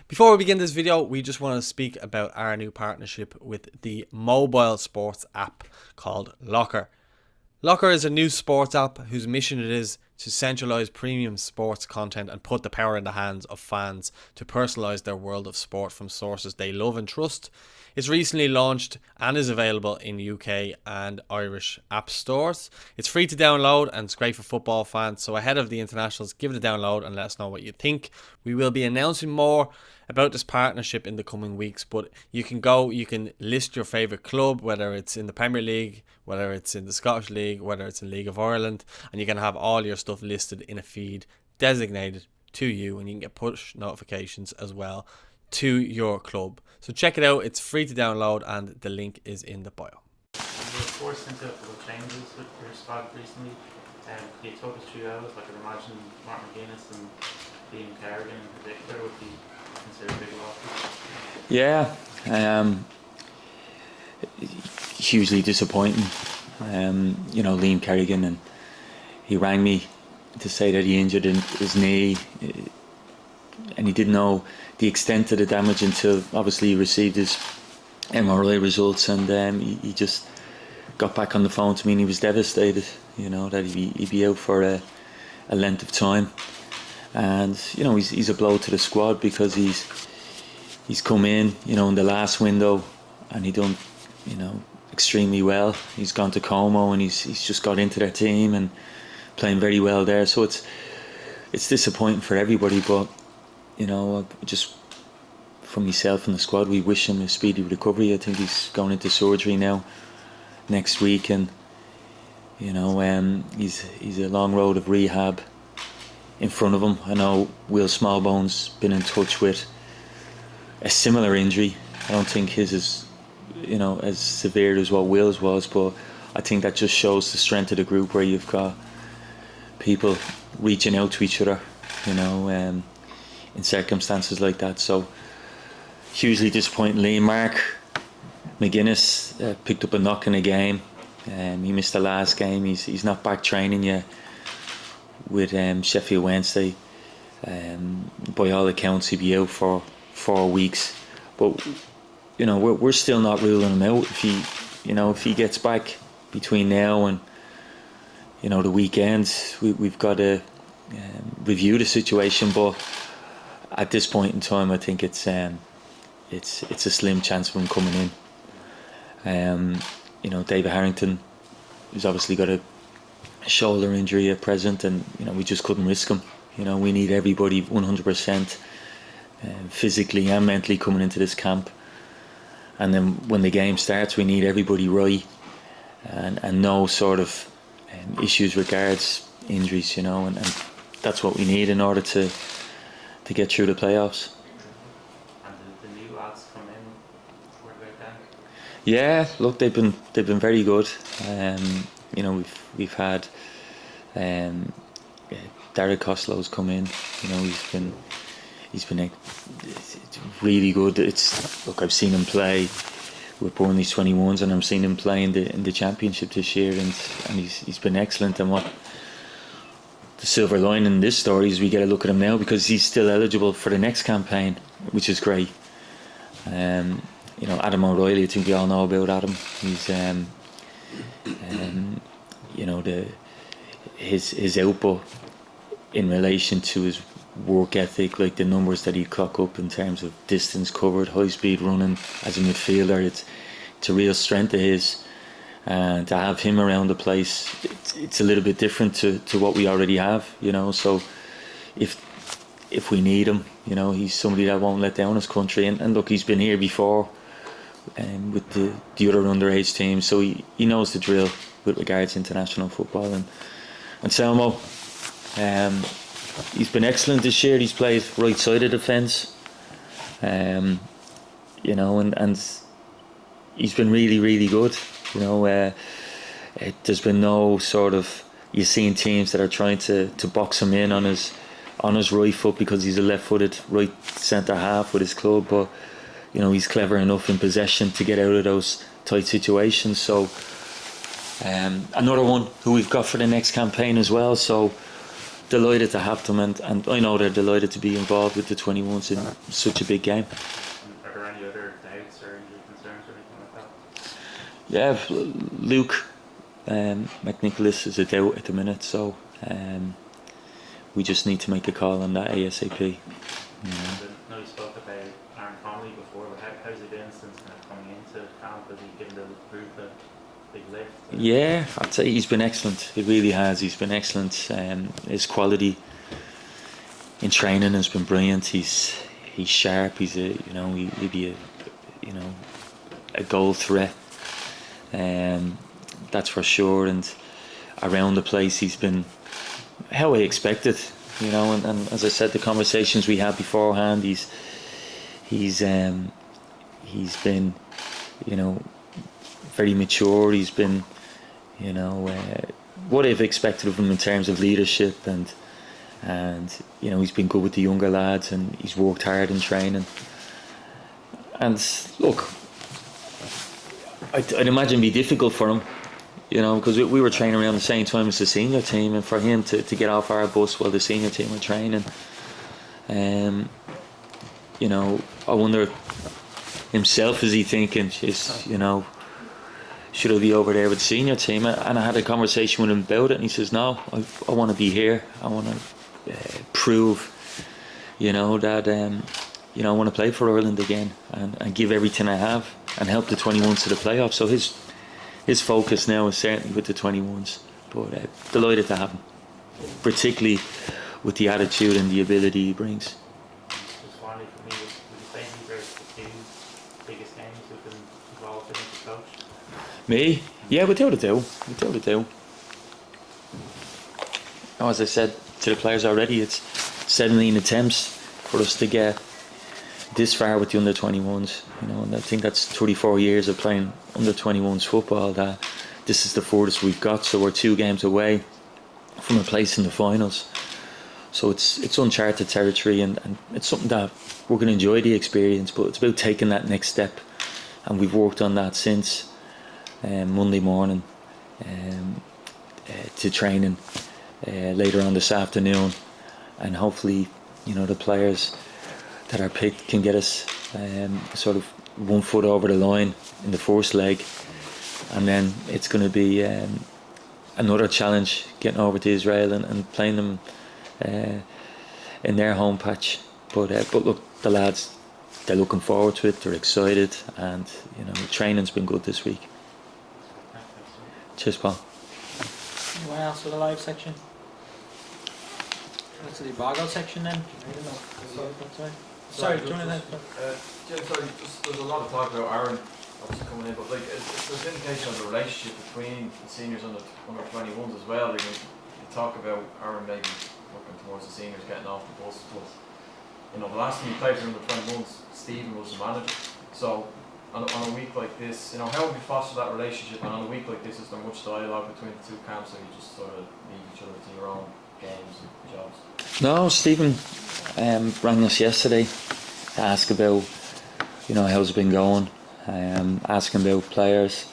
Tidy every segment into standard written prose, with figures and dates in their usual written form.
Before we begin this video, we just want to speak about our new partnership with the mobile sports app called Locker. Locker is a new sports app whose mission it is to centralise premium sports content and put the power in the hands of fans to personalise their world of sport from sources they love and trust. It's recently launched and is available in UK and Irish app stores. It's free to download and it's great for football fans, so ahead of the internationals, give it a download and let us know what you think. We will be announcing more about this partnership in the coming weeks, but you can list your favourite club, whether it's in the Premier League, whether it's in the Scottish League, whether it's in League of Ireland, and you can have all your stuff listed in a feed designated to you, and you can get push notifications as well to your club. So check it out, it's free to download and the link is in the bio. You were forced into a couple of changes with your squad recently. Can you talk us through those? I could imagine Martin McGuinness and Liam Kerrigan in particular would be considered big losses. Yeah, hugely disappointing. Liam Kerrigan, and he rang me to say that he injured his knee, and he didn't know the extent of the damage until obviously he received his MRI results, and he just got back on the phone to me and he was devastated, that he'd be out for a length of time. And he's a blow to the squad because he's come in in the last window and he done extremely well. He's gone to Como and he's just got into their team and playing very well there. So it's disappointing for everybody, but just from myself and the squad, we wish him a speedy recovery. I think he's going into surgery now next week, and he's a long road of rehab in front of him. I know Will Smallbone's been in touch with a similar injury. I don't think his is as severe as what Will's was, but I think that just shows the strength of the group where you've got people reaching out to each other in circumstances like that. So hugely disappointing. Mark McGuinness picked up a knock in a game. He missed the last game. He's not back training yet with Sheffield Wednesday. By all accounts, he'll be out for 4 weeks. But we're still not ruling him out. If he gets back between now and the weekend, we've got to review the situation. But at this point in time, I think it's a slim chance of him coming in. David Harrington has obviously got a shoulder injury at present, and we just couldn't risk him. We need everybody 100% physically and mentally coming into this camp, and then when the game starts, we need everybody right, and no sort of issues regards injuries, and that's what we need in order to get through the playoffs. And the new lads come in, what about them? Yeah, look, they've been very good. We've had Derek Coslow's come in. He's been really good. I've seen him play with Burnley's 21s, and I've seen him play in the Championship this year, and he's been excellent. And what the silver lining in this story is we get a look at him now because he's still eligible for the next campaign, which is great. Adam O'Reilly, I think we all know about Adam. He's his output in relation to his work ethic, like the numbers that he clock up in terms of distance covered, high speed running as a midfielder, it's a real strength of his. And to have him around the place, it's a little bit different to what we already have, so if we need him, he's somebody that won't let down his country, and look, he's been here before with the other underage teams, so he knows the drill with regards to international football. And Selmo, he's been excellent this year. He's played right side of the fence, and he's been really, really good. There's been no sort of, you've seen teams that are trying to box him in on his right foot because he's a left-footed right centre half with his club, but he's clever enough in possession to get out of those tight situations. So another one who we've got for the next campaign as well. So delighted to have them, and I know they're delighted to be involved with the 21s in such a big game. Are there any other doubts or injury concerns or anything like that? Yeah, Luke McNicholas is a doubt at the minute, so we just need to make a call on that ASAP. I know you spoke about Aaron Connolly before, but how's he been since kind of coming into camp? Has he given the group a big lift? Yeah, I'd say he's been excellent. He really has. He's been excellent. His quality in training has been brilliant. He's sharp. He's he'd be a goal threat. That's for sure. And around the place, he's been how I expected. And as I said, the conversations we had beforehand, he's been, very mature. He's been, what I've expected of him in terms of leadership, and he's been good with the younger lads, and he's worked hard in training. And look, I'd imagine it'd be difficult for him, because we were training around the same time as the senior team, and for him to get off our bus while the senior team were training, I wonder himself, is he thinking, should I be over there with the senior team? And I had a conversation with him about it, and he says, no, I want to be here. I want to prove, that I want to play for Ireland again, and give everything I have and help the 21s to the playoffs. So his focus now is certainly with the 21s, but delighted to have him, particularly with the attitude and the ability he brings. Just finally for me, would you say these are the two biggest games you've been involved in as a coach? Me? Yeah, without a doubt. As I said to the players already, it's 17 attempts for us to get this far with the under 21s, and I think that's 34 years of playing under 21s football, that this is the furthest we've got. So we're 2 games away from a place in the finals, so it's uncharted territory, and it's something that we're going to enjoy the experience, but it's about taking that next step, and we've worked on that since Monday morning to training later on this afternoon, and hopefully the players that are picked can get us sort of 1 foot over the line in the first leg, and then it's going to be another challenge getting over to Isreal and playing them in their home patch. But look, the lads, they're looking forward to it. They're excited, and the training's been good this week. Cheers, Paul. Anyone else for the live section? That's the Bargo section then. I don't know. Sorry, do you want to? Jim, sorry, there's a lot of talk about Aaron obviously coming in, but there's an indication of the relationship between the seniors and the under 21s as well. You talk about Aaron maybe looking towards the seniors getting off the bus, but the last time he played for under 21s, Stephen was the manager. So on a week like this, how would you foster that relationship? And on a week like this, is there much dialogue between the 2 camps, or you just sort of leave each other to your own games and jobs? No, Stephen rang us yesterday to ask about, how's it been going, asking about players,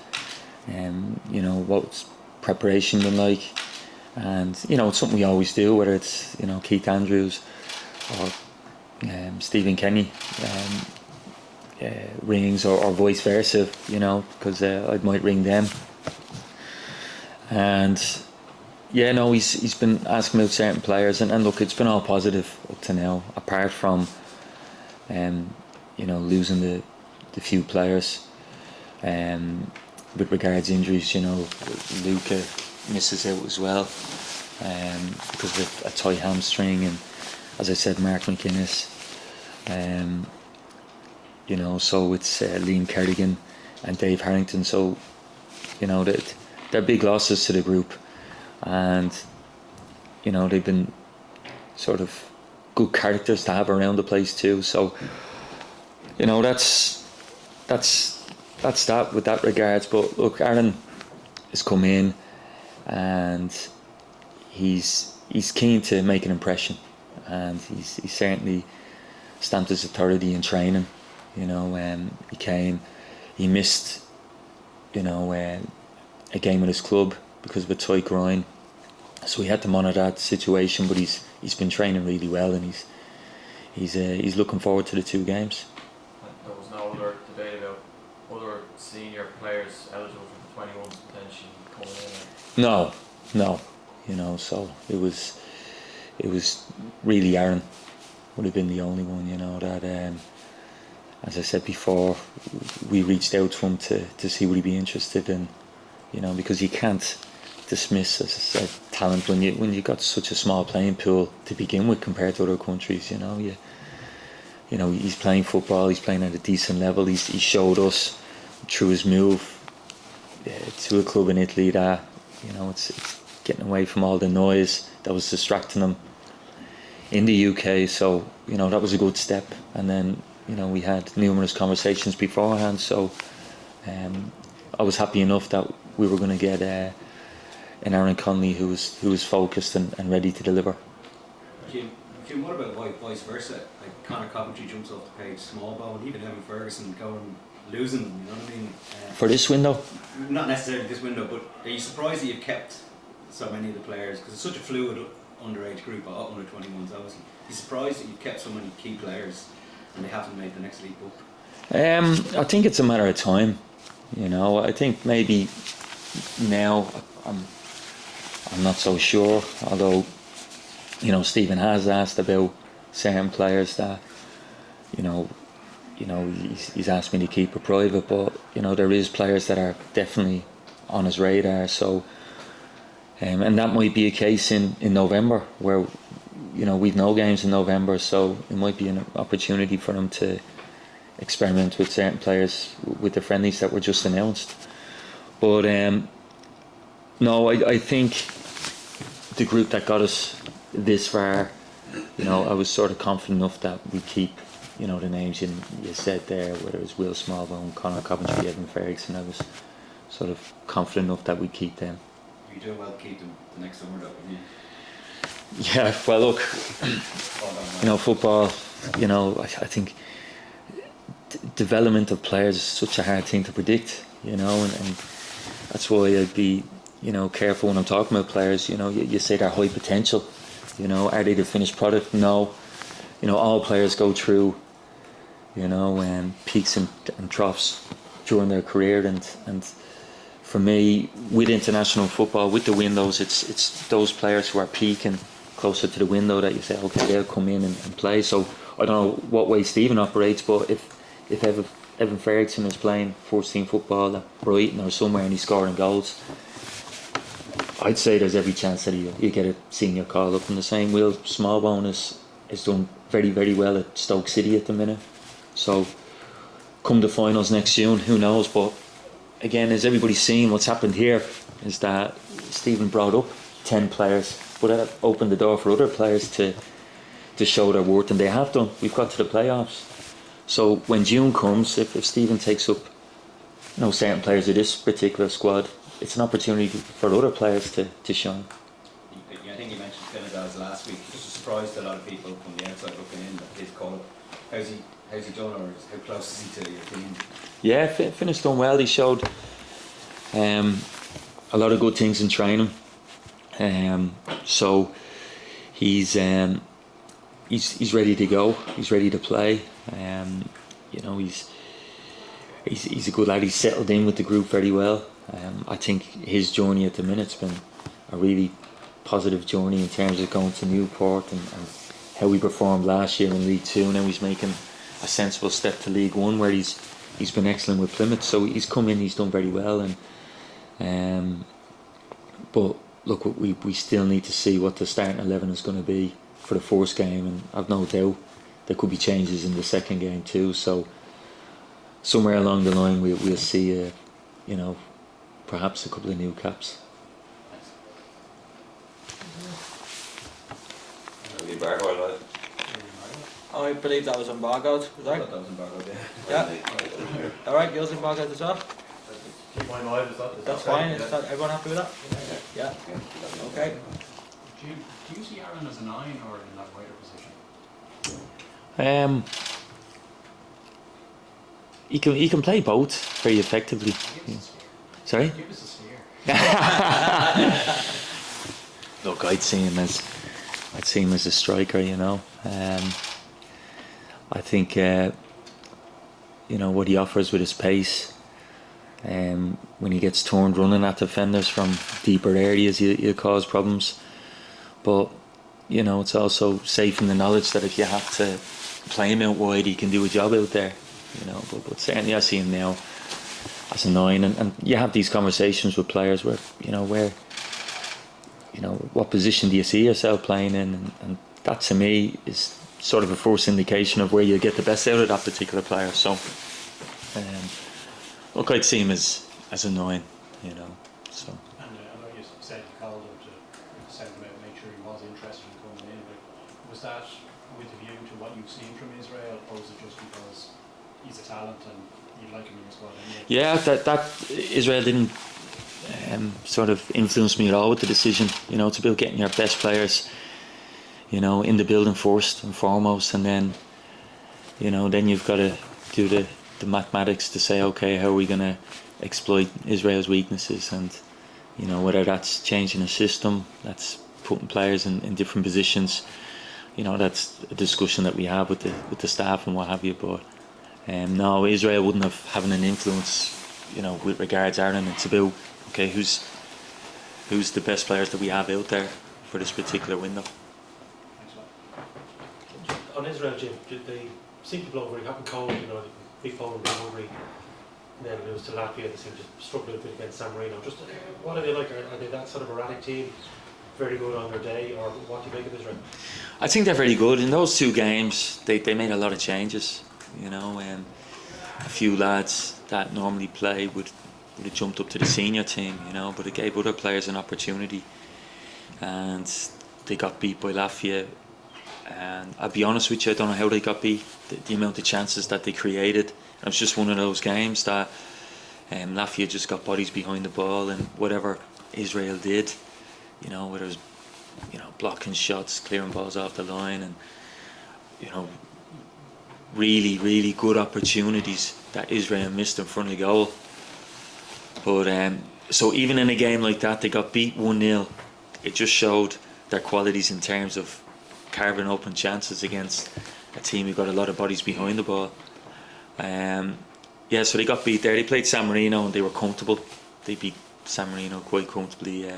what's preparation been like, and it's something we always do, whether it's Keith Andrews or Stephen Kenny rings, or vice versa, because I might ring them, and he's been asking about certain players, and look, it's been all positive up to now, apart from losing the few players with regards injuries. Luca misses out as well because of a tight hamstring, and as I said, Mark McInnes, so it's Liam Kerrigan and Dave Harrington, so they're big losses to the group, and they've been sort of good characters to have around the place too. So that's that with that regards. But look, Aaron has come in, and he's keen to make an impression, and he's certainly stamped his authority in training. He came, he missed a game with his club because of a tight groin, So we had to monitor that situation, but he's been training really well, and he's looking forward to the 2 games. And there was no other debate about other senior players eligible for the 21s potentially coming in. No, so it was really Aaron would have been the only one, that as I said before, we reached out to him to see would he be interested in, because you can't dismiss, as I said, talent when you got such a small playing pool to begin with compared to other countries. He's playing football, he's playing at a decent level. He showed us through his move to a club in Italy that it's getting away from all the noise that was distracting him in the UK. So that was a good step. And then we had numerous conversations beforehand. So I was happy enough that we were going to get an Aaron Connolly who was focused and ready to deliver. Jim, what about vice versa? Like Conor Coventry jumps off the page, small ball, and even Evan Ferguson going losing them. You know what I mean? For this window, not necessarily this window, but are you surprised that you've kept so many of the players? Because it's such a fluid underage group, under 21s obviously. Are you surprised that you've kept so many key players and they haven't made the next league book? I think it's a matter of time. I think maybe now I'm not so sure. Although Stephen has asked about certain players that he's asked me to keep it private, but there is players that are definitely on his radar. So and that might be a case in November where we've no games in November, so it might be an opportunity for him to experiment with certain players with the friendlies that were just announced. But no, I think the group that got us this far, I was sort of confident enough that we keep the names you said there, whether it was Will Smallbone, Conor Coventry, Evan Ferguson. I was sort of confident enough that we keep them. You doing well to keep them the next summer though, wouldn't you? Yeah, well look, football, I think development of players is such a hard thing to predict, and that's why I'd be, careful when I'm talking about players. You say they're high potential, are they the finished product? No. All players go through, peaks and troughs during their career, and for me, with international football, with the windows, it's those players who are peaking closer to the window that you say, okay, they'll come in and play. So I don't know what way Stephen operates, but if Evan Ferguson is playing first team football at Brighton or somewhere and he's scoring goals, I'd say there's every chance that you get a senior call up. And the same, Will Smallbone is done very, very well at Stoke City at the minute. So come the finals next June, who knows? But again, as everybody's seen, what's happened here is that Stephen brought up 10 players, but that opened the door for other players to show their worth, and they have done. We've got to the playoffs. So when June comes, if Stephen takes up certain players of this particular squad, it's an opportunity for other players to shine. I think you mentioned Finnegas last week. Just surprised a lot of people from the outside looking in at his call. How's he done, or how close is he to your team? Yeah, Finn's done well. He showed a lot of good things in training. So he's ready to go. He's ready to play. He's a good lad. He's settled in with the group very well. I think his journey at the minute's been a really positive journey in terms of going to Newport and how he performed last year in League Two. Now he's making a sensible step to League One, where he's been excellent with Plymouth. So he's come in, he's done very well, and but look, we still need to see what the starting 11 is going to be for the first game, and I've no doubt there could be changes in the second game too. So somewhere along the line we'll see perhaps a couple of new caps. I believe that was embargoed, was I that? thought that was embargoed, Yeah. Alright, yours embargoed as well? Keep my mind, is That's fine, is that, everyone happy with that? Yeah. Okay. Do you see Aaron as a 9 or in that wider position? He can play both very effectively. Give us a sphere. Sorry? Give us a sphere. look, I'd see him as a striker. I think what he offers with his pace. When he gets turned running at defenders from deeper areas, he'll cause problems. But it's also safe in the knowledge that if you have to play him out wide, he can do a job out there. But certainly I see him now as a 9, and you have these conversations with players where what position do you see yourself playing in, and that to me is sort of a first indication of where you get the best out of that particular player. So look, I'd see him as a 9, so. And I know you said you called him to send him out and make sure he was interested in coming in, but was that with a view to what you've seen from Isreal, or was it just because he's a talent and you'd like him in your squad anyway? Yeah, that Isreal didn't sort of influence me at all with the decision. It's about getting your best players, in the building first and foremost, and then you've got to do the mathematics to say, okay, how are we going to exploit Israel's weaknesses, and whether that's changing a system, that's putting players in different positions. That's a discussion that we have with the staff and what have you. But no, Israel wouldn't have having an influence, with regards to Ireland. It's about, okay, who's the best players that we have out there for this particular window. On Israel, Jim, they seem to blow very hot and cold, the big Poland being hungry, and then lose to Latvia. They seem to struggle a bit against San Marino. Just what are they like? Are they that sort of erratic team, very good on their day, or what do you make of Israel? I think they're very good. In those 2 games, they made a lot of changes. A few lads that normally play would have jumped up to the senior team, but it gave other players an opportunity, and they got beat by Latvia. And I'll be honest with you, I don't know how they got beat. The amount of chances that they created. It was just one of those games that Latvia just got bodies behind the ball, and whatever Israel did, whether it was blocking shots, clearing balls off the line, and really, really good opportunities that Israel missed in front of the goal. But so even in a game like that, they got beat 1-0. It just showed their qualities in terms of carving open chances against a team who got a lot of bodies behind the ball. So they got beat there. They played San Marino and they were comfortable. They beat San Marino quite comfortably,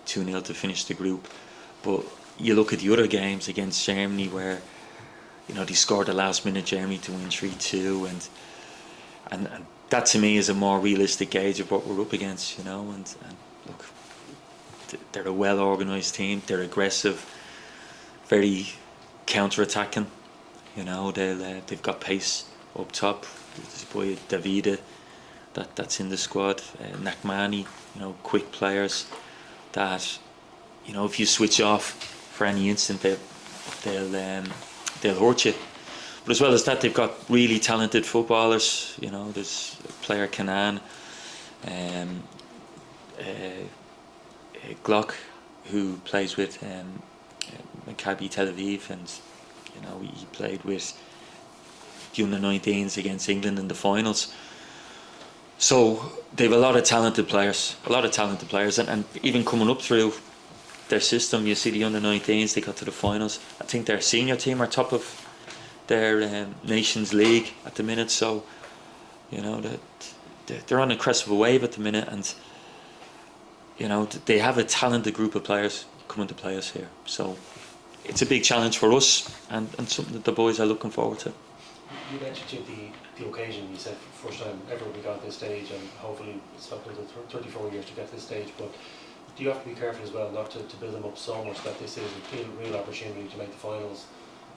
2-0 to finish the group. But you look at the other games against Germany where they scored the last minute, Germany, to win 3-2, and that to me is a more realistic gauge of what we're up against. And look, they're a well organised team. They're aggressive, very counter-attacking. They've got pace up top. This boy Davide, that's in the squad. Nakmani, quick players that if you switch off for any instant, they'll hurt you. But as well as that, they've got really talented footballers. There's player Kanan, Glock, who plays with Maccabi Tel Aviv, and he played with the under-19s against England in the finals. So they've a lot of talented players, and even coming up through their system, you see the under-19s, they got to the finals. I think their senior team are top of their Nations League at the minute, so they're on a crest of a wave at the minute, and they have a talented group of players coming to play us here. So it's a big challenge for us, and something that the boys are looking forward to. You mentioned the occasion. You said first time ever we got this stage, and hopefully it's not going to take 34 years to get to this stage. But do you have to be careful as well not to build them up so much that this is a real opportunity to make the finals,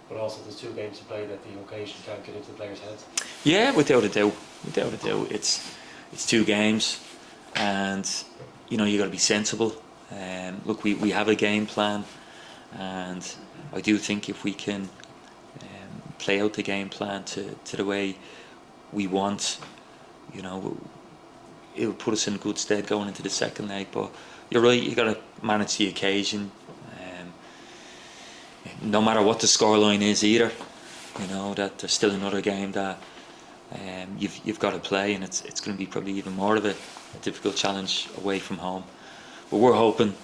but also there's 2 games to play that the occasion can't get into the players' heads? Yeah, without a doubt. It's 2 games, and you got to be sensible. Look, we have a game plan, and I do think if we can play out the game plan to the way we want, it will put us in good stead going into the second leg. But you're right, you got to manage the occasion. No matter what the scoreline is either, that there's still another game that you've got to play, and it's going to be probably even more of a difficult challenge away from home. But we're hoping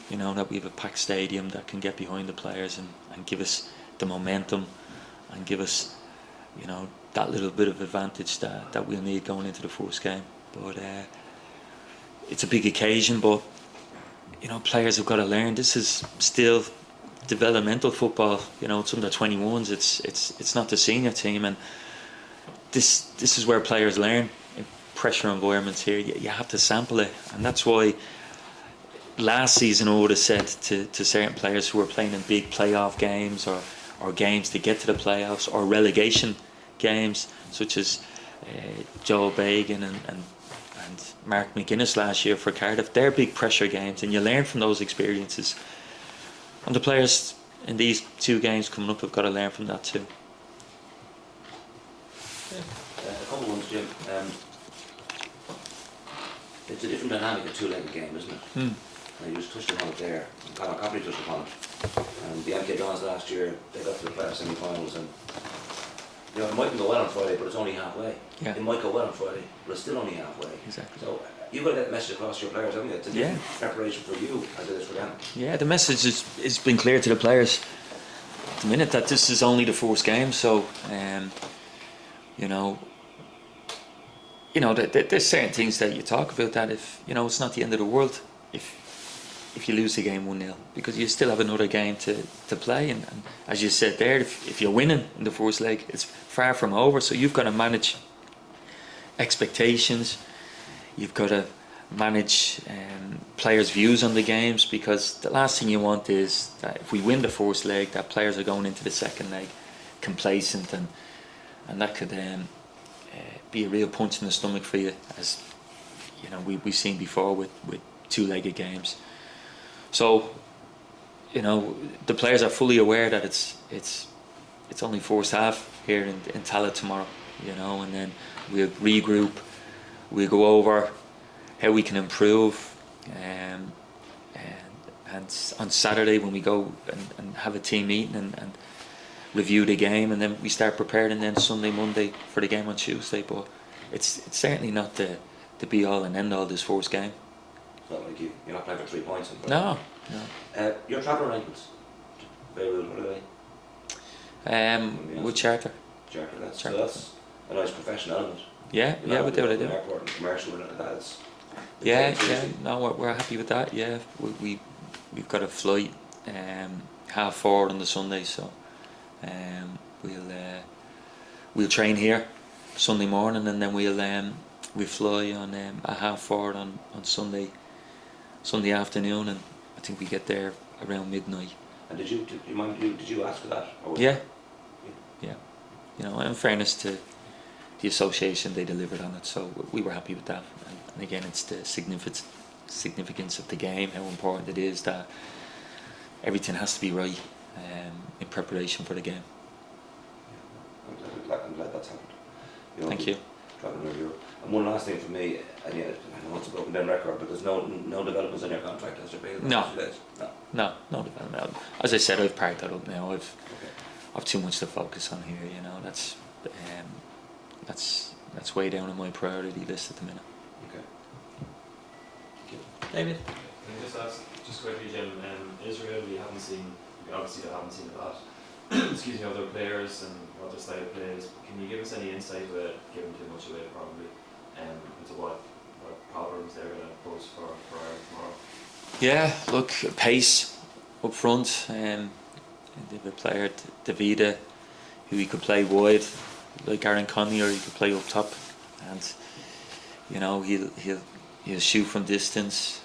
You know, that we have a packed stadium that can get behind the players and give us the momentum and give us, you know, that little bit of advantage that we'll need going into the first game. But it's a big occasion, but you know, players have got to learn. This is still developmental football. You know, it's under 21s. It's not the senior team, and this is where players learn. In pressure environments here, you have to sample it, and that's why last season I would have said to certain players who were playing in big playoff games or games to get to the playoffs or relegation games, such as Joe Bagan and Mark McGuinness last year for Cardiff. They're big pressure games, and you learn from those experiences. And the players in these two games coming up have got to learn from that too. A couple of ones, Jim. It's a different dynamic, a two-legged game, isn't it? And you just touched upon it there. Conor Copley touched upon it. And the MK Dons last year, they got to the playoff semi-finals, and you know, it mightn't go well on Friday, but it's only halfway. Yeah. It might go well on Friday, but it's still only halfway. Exactly. So you've got to get the message across to your players, haven't you? It's a different preparation for you as it is for them. Yeah, the message has been clear to the players at the minute that this is only the first game. So, you know, there's certain things that you talk about that if you know it's not the end of the world if you lose the game 1-0, because you still have another game to play, and as you said there, if you're winning in the first leg, it's far from over. So you've got to manage expectations, you've got to manage players' views on the games, because the last thing you want is that if we win the first leg, that players are going into the second leg complacent, and that could be a real punch in the stomach for you, as you know we've seen before with two-legged games. So, you know, the players are fully aware that it's only first half here in Tallaght tomorrow, you know, and then we'll regroup, we'll go over how we can improve, and on Saturday when we go and have a team meeting and review the game, and then we start preparing, and then Sunday, Monday for the game on Tuesday. But it's certainly not the be all and end all this first game. It's not like you're not playing for 3 points. No. Your travel arrangements, very well, what are they? With charter. Charter, that's a nice professional element. Yeah, we do what I do. Airport and commercial and that. It's No, we're happy with that. Yeah, we've got a flight 4:30 on the Sunday, so we'll train here Sunday morning, and then we fly on 4:30 on Sunday afternoon, and I think we get there around midnight. And did you ask for that? Or Yeah. You know, in fairness to the association, they delivered on it, so we were happy with that. And again, it's the significance of the game, how important it is that everything has to be right in preparation for the game. I'm glad that's happened. Thank you. Traveling around Europe. And one last thing for me, and yeah, I know it's a broken down record, but there's no developments in your contract as your No development. As I said, I've parked that up now. I've too much to focus on here. You know, that's way down on my priority list at the minute. Okay. David? Can I just ask, just quickly, Jim, Israel, we haven't seen a lot excuse me, other players and what their style of play is. Can you give us any insight without giving too much away, probably, into what problems they're going to pose for Ireland tomorrow? Yeah, look, pace up front. They've a player, Davida, who he could play wide, like Aaron Connolly, or he could play up top, and you know he'll shoot from distance.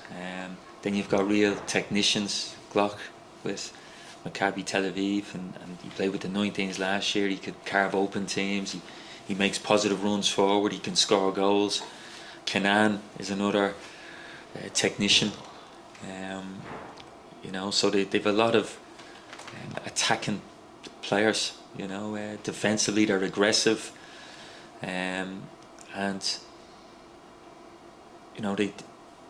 Then you've got real technicians, Glock with Maccabi Tel Aviv, and he played with the 19s last year. He could carve open teams. He makes positive runs forward. He can score goals. Kenan is another technician. You know, so they've a lot of attacking players. You know, defensively they're aggressive, and you know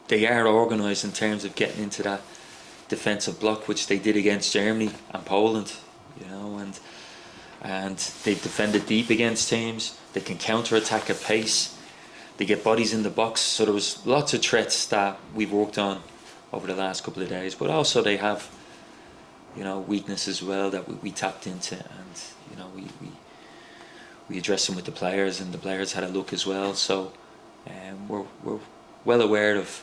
they are organised in terms of getting into that defensive block, which they did against Germany and Poland. You know, and they've defended deep against teams. They can counter attack at pace. They get bodies in the box. So there was lots of threats that we've worked on over the last couple of days. But also they have, you know, weakness as well that we tapped into, and you know we addressed them with the players, and the players had a look as well. So we're well aware of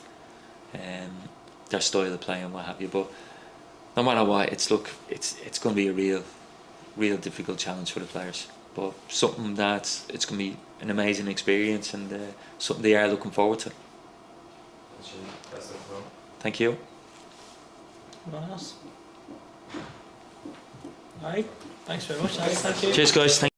their style of play and what have you. But no matter what, it's going to be a real difficult challenge for the players. But something that it's going to be an amazing experience, and something they are looking forward to. Best of luck. Thank you. Anyone else? Alright, thanks very much. Thank you. Cheers, guys. Thank